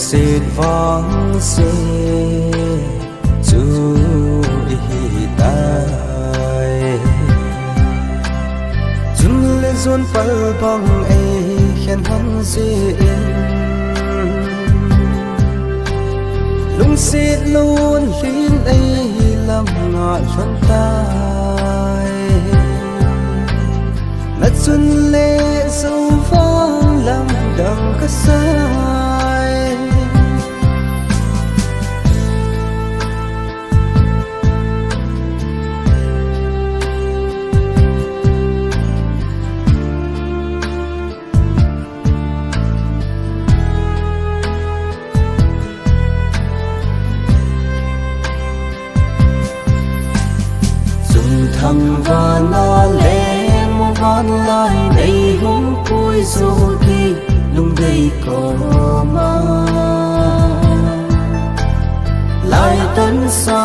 xịt vắng xe chú ý tai chúng lên dồn phật bằng ấy khen hắn dễ lung xịt luôn lín ấy làm ngọt chân tai nát xuân lệ sâu vang làm đằng cất sai dùng thằng và nó lẽ một con lại đầy hung cúi rồi đi lung đầy có mà lại tấn xa